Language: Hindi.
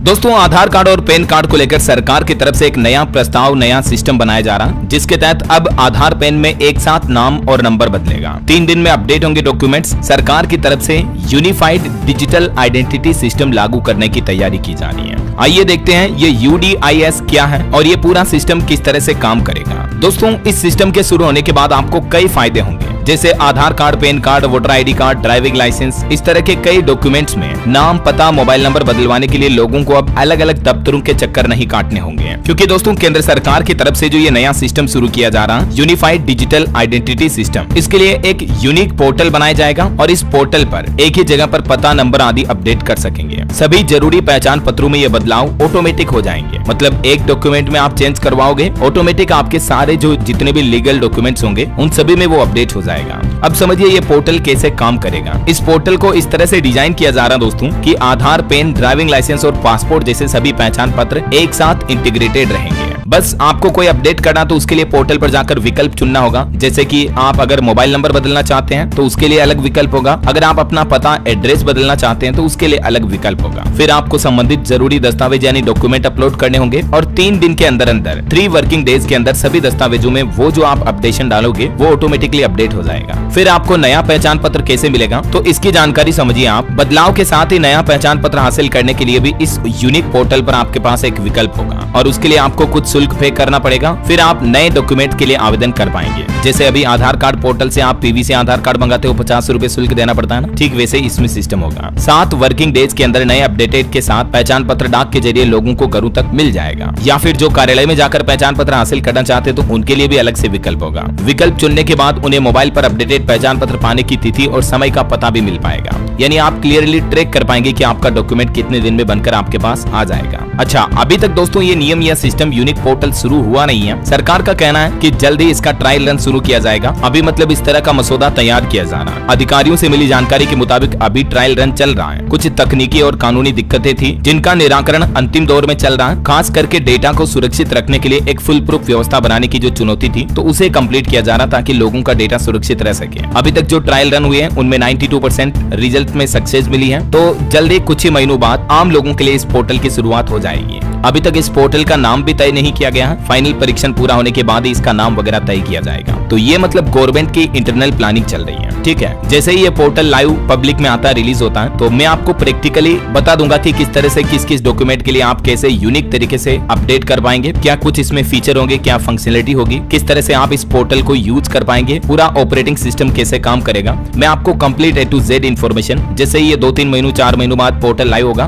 दोस्तों, आधार कार्ड और पैन कार्ड को लेकर सरकार की तरफ से एक नया प्रस्ताव, नया सिस्टम बनाया जा रहा है, जिसके तहत अब आधार पैन में एक साथ नाम और नंबर बदलेगा। 3 दिन में अपडेट होंगे डॉक्यूमेंट्स। सरकार की तरफ से यूनिफाइड डिजिटल आइडेंटिटी सिस्टम लागू करने की तैयारी की जा रही है। आइए देखते हैं ये UDIS क्या है और ये पूरा सिस्टम किस तरह से काम करेगा। दोस्तों, इस सिस्टम के शुरू होने के बाद आपको कई फायदे होंगे, जैसे Aadhaar card, PAN card, voter ID card, driving licence, इस तरह के कई डॉक्यूमेंट्स में नाम, पता, मोबाइल नंबर बदलवाने के लिए लोगों को अब अलग अलग दफ्तरों के चक्कर नहीं काटने होंगे, क्योंकि दोस्तों केंद्र सरकार की तरफ से जो ये नया सिस्टम शुरू किया जा रहा है, यूनिफाइड डिजिटल आइडेंटिटी सिस्टम, इसके लिए एक यूनिक पोर्टल बनाया जाएगा और इस पोर्टल पर एक ही जगह पर पता, नंबर आदि अपडेट कर सकेंगे। सभी जरूरी पहचान पत्रों में ये बदलाव ऑटोमेटिक हो जाएंगे, मतलब एक डॉक्यूमेंट में आप चेंज करवाओगे, ऑटोमेटिक आपके सारे जो जितने भी लीगल डॉक्यूमेंट्स होंगे उन सभी में वो अपडेट हो जाएगा। अब समझिए ये पोर्टल कैसे काम करेगा। इस पोर्टल को इस तरह से डिजाइन किया जा रहा है दोस्तों कि आधार, पैन, ड्राइविंग लाइसेंस और पासपोर्ट जैसे सभी पहचान पत्र एक साथ इंटीग्रेटेड रहेंगे। बस आपको कोई अपडेट करना तो उसके लिए पोर्टल पर जाकर विकल्प चुनना होगा, जैसे कि आप अगर मोबाइल नंबर बदलना चाहते हैं तो उसके लिए अलग विकल्प होगा, अगर आप अपना पता, एड्रेस बदलना चाहते हैं तो उसके लिए अलग विकल्प होगा। फिर आपको संबंधित जरूरी दस्तावेज यानी डॉक्यूमेंट अपलोड करने होंगे और 3 दिन के अंदर 3 वर्किंग डेज के अंदर सभी दस्तावेजों में वो जो आप अपडेशन डालोगे वो ऑटोमेटिकली अपडेट हो जाएगा। फिर आपको नया पहचान पत्र कैसे मिलेगा, तो इसकी जानकारी समझिए आप। बदलाव के साथ ही नया पहचान पत्र हासिल करने के लिए भी इस यूनिक पोर्टल पर आपके पास एक विकल्प होगा और उसके लिए आपको कुछ शुल्क पे करना पड़ेगा। फिर आप नए डॉक्यूमेंट के लिए आवेदन कर पाएंगे। जैसे अभी आधार कार्ड पोर्टल से आप PV से आधार कार्ड मंगाते हो, 50 रुपए शुल्क देना पड़ता है ना, ठीक वैसे इसमें सिस्टम होगा। 7 वर्किंग डेज के अंदर नए अपडेटेड के साथ पहचान पत्र डाक के जरिए लोगों को घरों तक मिल जाएगा, या फिर जो कार्यालय में जाकर पहचान पत्र हासिल करना चाहते तो उनके लिए भी अलग से विकल्प होगा। विकल्प चुनने के बाद उन्हें मोबाइल पर अपडेटेड पहचान पत्र पाने की तिथि और समय का पता भी मिल पाएगा, यानी आप क्लियरली ट्रैक कर पाएंगे कि आपका डॉक्यूमेंट कितने दिन में बनकर आपके पास आ जाएगा। अच्छा, अभी तक दोस्तों ये नियम या सिस्टम यूनिक पोर्टल शुरू हुआ नहीं है। सरकार का कहना है कि जल्द ही इसका ट्रायल रन शुरू किया जाएगा। अभी मतलब इस तरह का मसौदा तैयार किया जा रहा है। अधिकारियों से मिली जानकारी के मुताबिक अभी ट्रायल रन चल रहा है। कुछ तकनीकी और कानूनी दिक्कतें थी जिनका निराकरण अंतिम दौर में चल रहा है। खास करके डेटा को सुरक्षित रखने के लिए एक फुल प्रूफ व्यवस्था बनाने की जो चुनौती थी, तो उसे कंप्लीट किया जा रहा ताकि लोगों का डेटा सुरक्षित रह सके। अभी तक जो ट्रायल रन हुए हैं उनमें 92% रिजल्ट में सक्सेस मिली है, तो जल्दी कुछ ही महीनों बाद आम लोगों के लिए इस पोर्टल की शुरुआत हो जाएगी। अभी तक इस पोर्टल का नाम भी तय नहीं किया गया है। फाइनल परीक्षण पूरा होने के बाद ही इसका नाम वगैरह तय किया जाएगा। तो ये मतलब गवर्नमेंट की इंटरनल प्लानिंग चल रही है, ठीक है। जैसे ही ये पोर्टल लाइव पब्लिक में आता है, रिलीज होता है, तो मैं आपको प्रैक्टिकली बता दूंगा कि किस तरह से किस किस डॉक्यूमेंट के लिए आप कैसे यूनिक तरीके से अपडेट कर पाएंगे, क्या कुछ इसमें फीचर होंगे, क्या फंक्शनलिटी होगी, किस तरह से आप इस पोर्टल को यूज कर पाएंगे, पूरा ऑपरेटिंग सिस्टम कैसे काम करेगा। मैं आपको complete A to Z information, जैसे ही ये 2-3 महीनों 4 महीनों बाद पोर्टल लाइव होगा